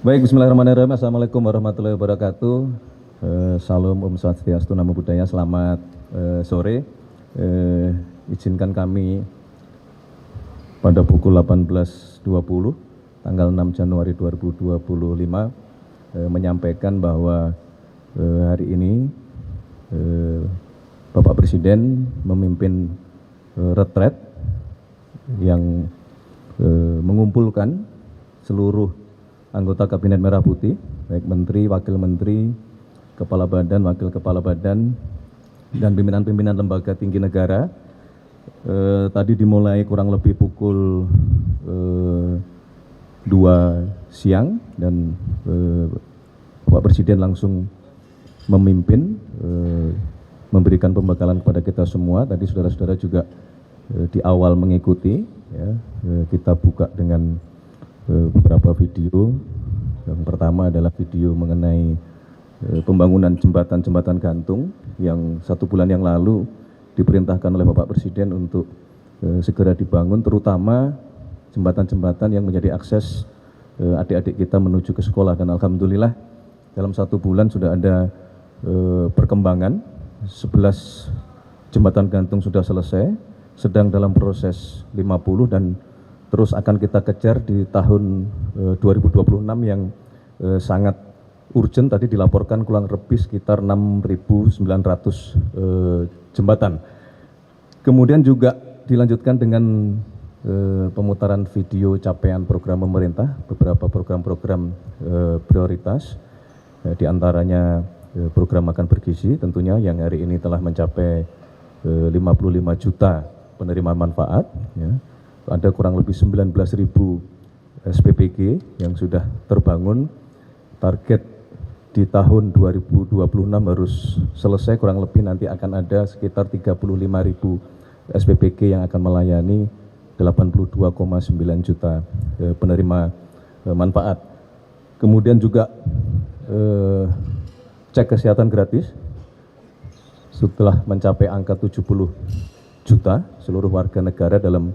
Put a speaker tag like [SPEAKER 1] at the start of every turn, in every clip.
[SPEAKER 1] Baik, bismillahirrahmanirrahim. Assalamualaikum warahmatullahi wabarakatuh. Salam Om Swastiastu, Namo Buddhaya. Selamat sore. Izinkan kami pada pukul 18.20 tanggal 6 Januari 2025 menyampaikan bahwa hari ini Bapak Presiden memimpin retret yang mengumpulkan seluruh anggota Kabinet Merah Putih, baik Menteri, Wakil Menteri, Kepala Badan, Wakil Kepala Badan, dan pimpinan-pimpinan lembaga tinggi negara. Tadi dimulai kurang lebih pukul 2 siang dan Bapak Presiden langsung memimpin, memberikan pembekalan kepada kita semua. Tadi saudara-saudara juga di awal mengikuti, ya, kita buka dengan beberapa video. Yang pertama adalah video mengenai pembangunan jembatan gantung yang 1 bulan yang lalu diperintahkan oleh Bapak Presiden untuk segera dibangun, terutama jembatan-jembatan yang menjadi akses adik-adik kita menuju ke sekolah. Dan alhamdulillah dalam 1 bulan sudah ada perkembangan. 11 jembatan gantung sudah selesai, sedang dalam proses 50 dan terus akan kita kejar di tahun 2026 yang sangat urgent. Tadi dilaporkan kurang lebih sekitar 6.900 jembatan. Kemudian juga dilanjutkan dengan pemutaran video capaian program pemerintah, beberapa program-program prioritas, di antaranya program makan bergizi tentunya yang hari ini telah mencapai 55 juta penerima manfaat, ya. Ada kurang lebih 19.000 SPPG yang sudah terbangun. Target di tahun 2026 harus selesai, kurang lebih nanti akan ada sekitar 35.000 SPPG yang akan melayani 82,9 juta penerima manfaat. Kemudian juga cek kesehatan gratis setelah mencapai angka 70 juta seluruh warga negara dalam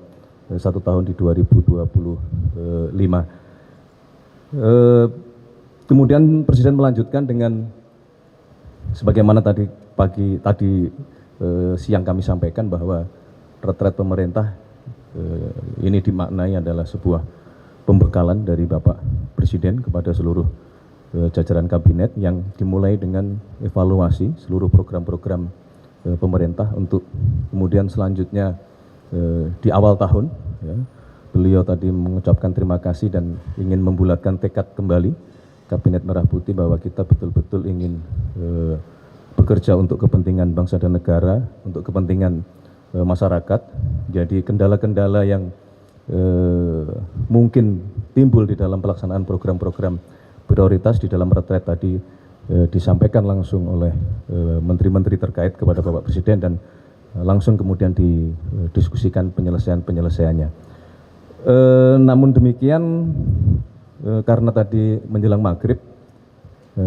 [SPEAKER 1] 1 tahun di 2025. Kemudian Presiden melanjutkan dengan sebagaimana tadi siang kami sampaikan bahwa retret pemerintah ini dimaknai adalah sebuah pembekalan dari Bapak Presiden kepada seluruh jajaran kabinet yang dimulai dengan evaluasi seluruh program-program pemerintah untuk kemudian selanjutnya di awal tahun, ya, beliau tadi mengucapkan terima kasih dan ingin membulatkan tekad kembali Kabinet Merah Putih bahwa kita betul-betul ingin bekerja untuk kepentingan bangsa dan negara, untuk kepentingan masyarakat. Jadi kendala-kendala yang mungkin timbul di dalam pelaksanaan program-program prioritas di dalam retret tadi disampaikan langsung oleh menteri-menteri terkait kepada Bapak Presiden dan langsung kemudian didiskusikan penyelesaiannya. Namun demikian, karena tadi menjelang maghrib,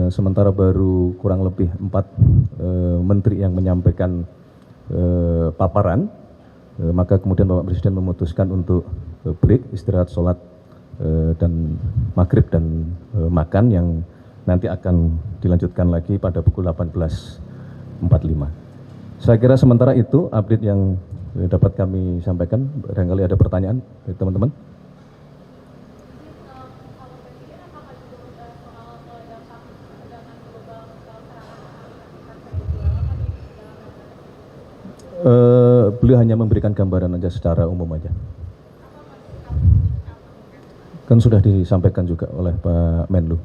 [SPEAKER 1] sementara baru kurang lebih 4 menteri yang menyampaikan paparan, maka kemudian Bapak Presiden memutuskan untuk break, istirahat, sholat, dan maghrib dan makan yang nanti akan dilanjutkan lagi pada pukul 18.45. Saya kira sementara itu update yang dapat kami sampaikan. Barangkali ada pertanyaan dari teman-teman. Beliau hanya memberikan gambaran aja secara umum aja. Kan sudah disampaikan juga oleh Pak Menlu.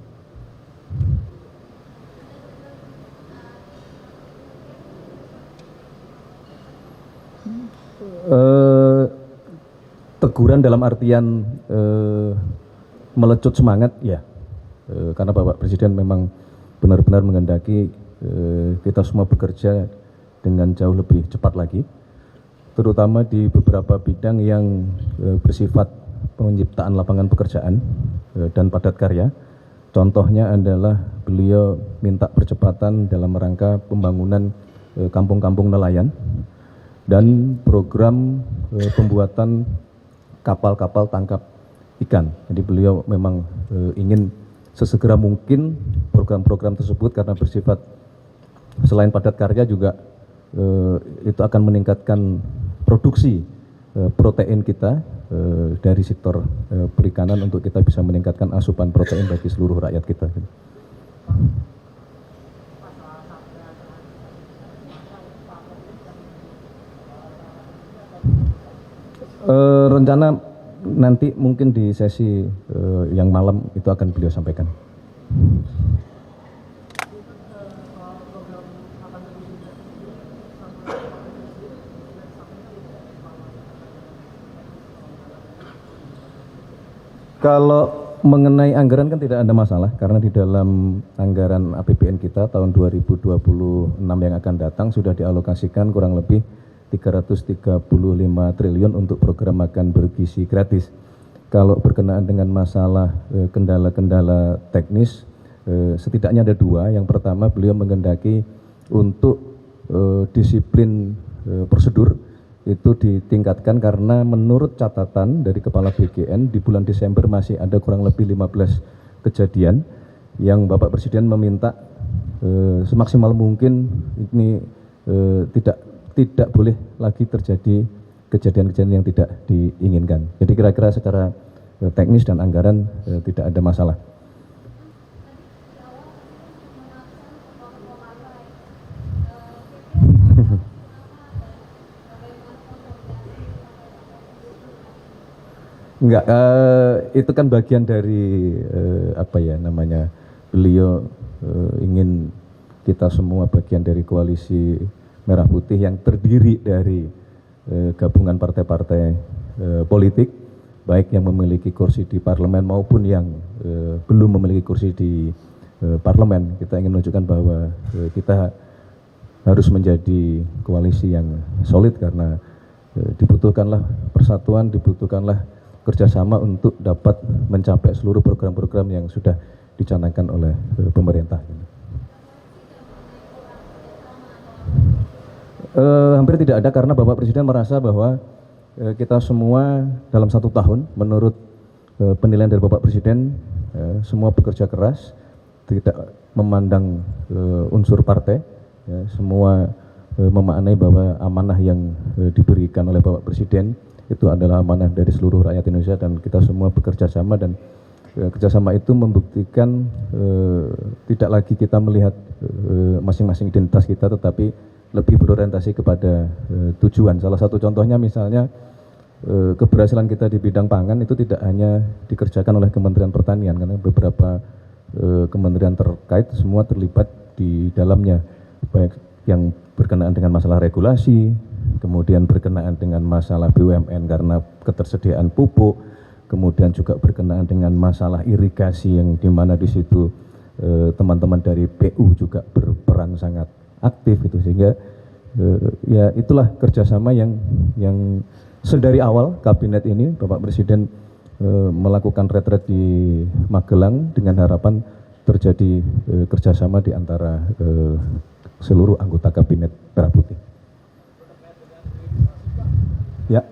[SPEAKER 1] Teguran dalam artian melecut semangat, ya, karena Bapak Presiden memang benar-benar menghendaki kita semua bekerja dengan jauh lebih cepat lagi, terutama di beberapa bidang yang bersifat penciptaan lapangan pekerjaan dan padat karya. Contohnya adalah beliau minta percepatan dalam rangka pembangunan kampung-kampung nelayan dan program pembuatan kapal-kapal tangkap ikan. Jadi beliau memang ingin sesegera mungkin program-program tersebut karena bersifat selain padat karya juga itu akan meningkatkan produksi protein kita dari sektor perikanan untuk kita bisa meningkatkan asupan protein bagi seluruh rakyat kita. Rencana nanti mungkin di sesi yang malam itu akan beliau sampaikan. Kalau mengenai anggaran kan tidak ada masalah karena di dalam anggaran APBN kita tahun 2026 yang akan datang sudah dialokasikan kurang lebih 335 triliun untuk program makan bergizi gratis. Kalau berkenaan dengan masalah kendala-kendala teknis, setidaknya ada dua. Yang pertama, beliau menghendaki untuk disiplin prosedur itu ditingkatkan karena menurut catatan dari Kepala BGN di bulan Desember masih ada kurang lebih 15 kejadian yang Bapak Presiden meminta semaksimal mungkin ini tidak boleh lagi terjadi kejadian-kejadian yang tidak diinginkan. Jadi kira-kira secara teknis dan anggaran tidak ada masalah. Enggak, itu kan bagian dari beliau ingin kita semua bagian dari koalisi Merah Putih yang terdiri dari gabungan partai-partai politik, baik yang memiliki kursi di parlemen maupun yang belum memiliki kursi di parlemen. Kita ingin menunjukkan bahwa kita harus menjadi koalisi yang solid karena dibutuhkanlah persatuan, dibutuhkanlah kerjasama untuk dapat mencapai seluruh program-program yang sudah dicanangkan oleh pemerintah. Hampir tidak ada karena Bapak Presiden merasa bahwa kita semua dalam 1 tahun menurut penilaian dari Bapak Presiden semua bekerja keras, tidak memandang unsur partai, semua memaknai bahwa amanah yang diberikan oleh Bapak Presiden itu adalah amanah dari seluruh rakyat Indonesia dan kita semua bekerja sama dan kerjasama itu membuktikan tidak lagi kita melihat masing-masing identitas kita tetapi lebih berorientasi kepada tujuan. Salah satu contohnya misalnya keberhasilan kita di bidang pangan itu tidak hanya dikerjakan oleh Kementerian Pertanian karena beberapa kementerian terkait semua terlibat di dalamnya, baik yang berkenaan dengan masalah regulasi, kemudian berkenaan dengan masalah BUMN karena ketersediaan pupuk, kemudian juga berkenaan dengan masalah irigasi yang dimana di situ teman-teman dari PU juga berperan sangat aktif itu, sehingga ya itulah kerjasama yang sedari awal kabinet ini Bapak Presiden melakukan retret di Magelang dengan harapan terjadi kerjasama di antara seluruh anggota kabinet Merah Putih. Ya.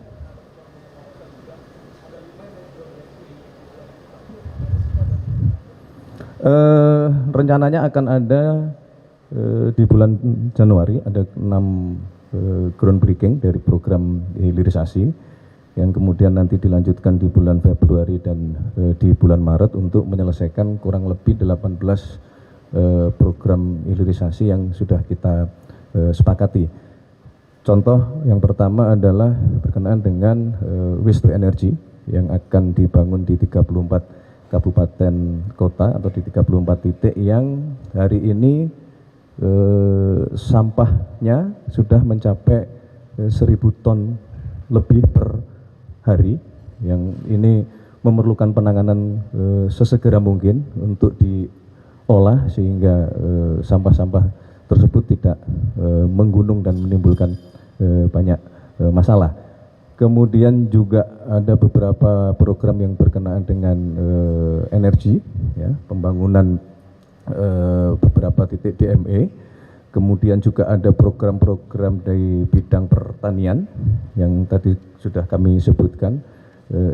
[SPEAKER 1] Rencananya akan ada di bulan Januari ada 6 groundbreaking dari program hilirisasi yang kemudian nanti dilanjutkan di bulan Februari dan di bulan Maret untuk menyelesaikan kurang lebih 18 program hilirisasi yang sudah kita sepakati. Contoh yang pertama adalah berkenaan dengan waste to energy yang akan dibangun di 34 kabupaten kota atau di 34 titik yang hari ini sampahnya sudah mencapai 1.000 ton lebih per hari, yang ini memerlukan penanganan sesegera mungkin untuk diolah sehingga sampah-sampah tersebut tidak menggunung dan menimbulkan banyak masalah. Kemudian juga ada beberapa program yang berkenaan dengan energi, ya, pembangunan beberapa titik DME. Kemudian juga ada program-program dari bidang pertanian yang tadi sudah kami sebutkan.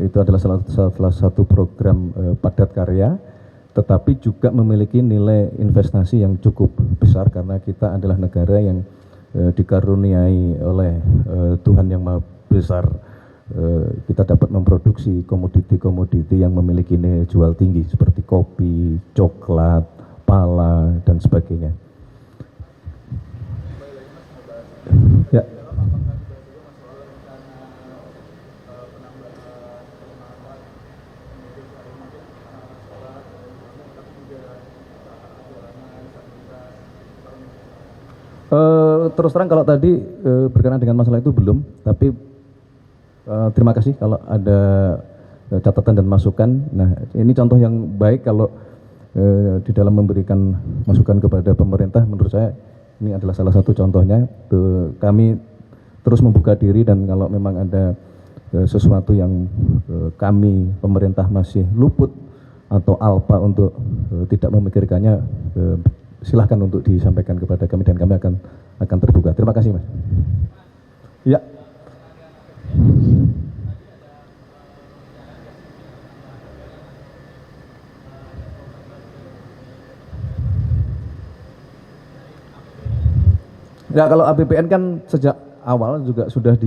[SPEAKER 1] Itu adalah salah satu program padat karya tetapi juga memiliki nilai investasi yang cukup besar karena kita adalah negara yang dikaruniai oleh Tuhan yang Maha Besar. Kita dapat memproduksi komoditi-komoditi yang memiliki nilai jual tinggi seperti kopi, coklat, pala, dan sebagainya. Ya. Terus terang kalau tadi berkenaan dengan masalah itu belum, tapi terima kasih kalau ada catatan dan masukan. Nah, ini contoh yang baik kalau di dalam memberikan masukan kepada pemerintah. Menurut saya ini adalah salah satu contohnya. Kami terus membuka diri, dan kalau memang ada sesuatu yang kami pemerintah masih luput atau alpa untuk tidak memikirkannya, silahkan untuk disampaikan kepada kami dan kami akan terbuka. Terima kasih, Mas. Ya. Ya, kalau APBN kan sejak awal juga sudah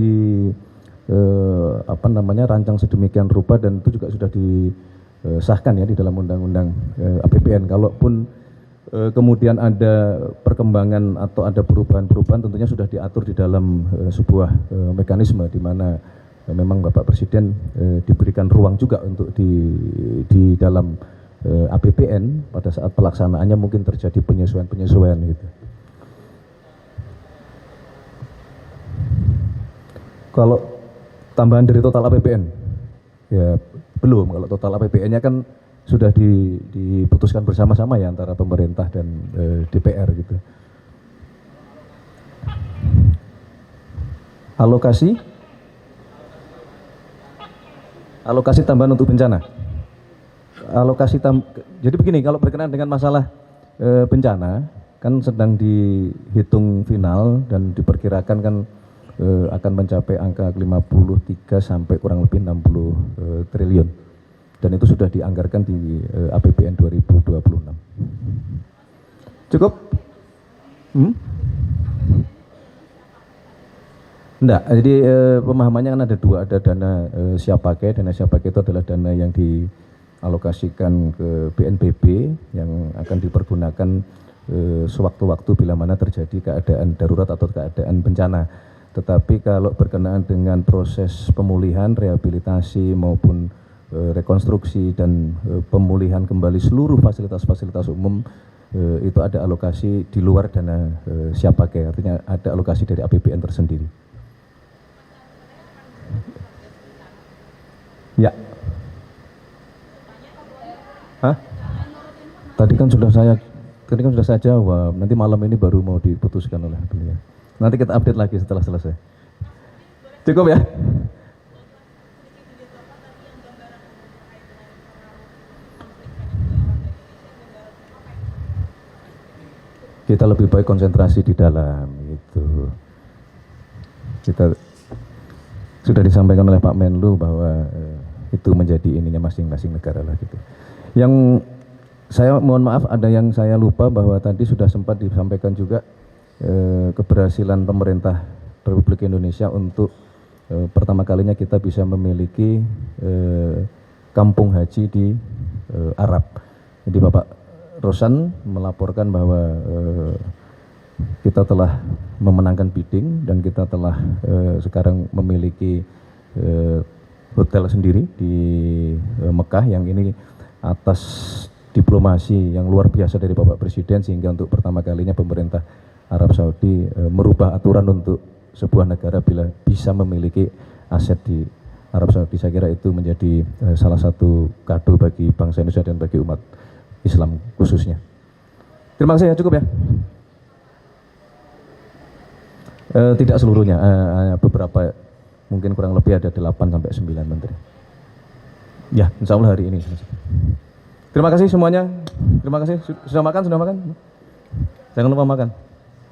[SPEAKER 1] rancang sedemikian rupa, dan itu juga sudah disahkan ya di dalam undang-undang APBN. Kalaupun kemudian ada perkembangan atau ada perubahan-perubahan, tentunya sudah diatur di dalam sebuah mekanisme di mana memang Bapak Presiden diberikan ruang juga untuk di dalam APBN pada saat pelaksanaannya mungkin terjadi penyesuaian gitu. Kalau tambahan dari total APBN, ya belum. Kalau total APBN-nya kan sudah diputuskan bersama-sama ya antara pemerintah dan DPR gitu. Alokasi tambahan untuk bencana. Jadi begini, kalau berkenaan dengan masalah bencana kan sedang dihitung final dan diperkirakan kan akan mencapai angka 53 sampai kurang lebih 60 triliun. Dan itu sudah dianggarkan di APBN 2026. Cukup? Enggak, jadi pemahamannya kan ada dua, ada dana siap pakai. Dana siap pakai itu adalah dana yang dialokasikan ke BNPB yang akan dipergunakan sewaktu-waktu bila mana terjadi keadaan darurat atau keadaan bencana. Tetapi kalau berkenaan dengan proses pemulihan, rehabilitasi maupun rekonstruksi dan pemulihan kembali seluruh fasilitas-fasilitas umum, itu ada alokasi di luar dana siap pakai, artinya ada alokasi dari APBN tersendiri. Ya. Hah? Tadi kan sudah saya jawab, nanti malam ini baru mau diputuskan oleh beliau. Nanti kita update lagi setelah selesai. Cukup ya? Kita lebih baik konsentrasi di dalam gitu. Kita sudah disampaikan oleh Pak Menlu bahwa itu menjadi ininya masing-masing negara lah gitu. Yang saya mohon maaf ada yang saya lupa bahwa tadi sudah sempat disampaikan juga keberhasilan pemerintah Republik Indonesia untuk pertama kalinya kita bisa memiliki kampung haji di Arab. Jadi Bapak Rosan melaporkan bahwa kita telah memenangkan bidding dan kita telah sekarang memiliki hotel sendiri di Mekah, yang ini atas diplomasi yang luar biasa dari Bapak Presiden, sehingga untuk pertama kalinya pemerintah Arab Saudi merubah aturan untuk sebuah negara bila bisa memiliki aset di Arab Saudi. Saya kira itu menjadi salah satu kado bagi bangsa Indonesia dan bagi umat Islam khususnya. Terima kasih ya, cukup ya. Tidak seluruhnya, beberapa, mungkin kurang lebih ada 8 sampai 9 menteri. Ya, insya Allah hari ini. Terima kasih semuanya. Terima kasih. Sudah makan? Jangan lupa makan.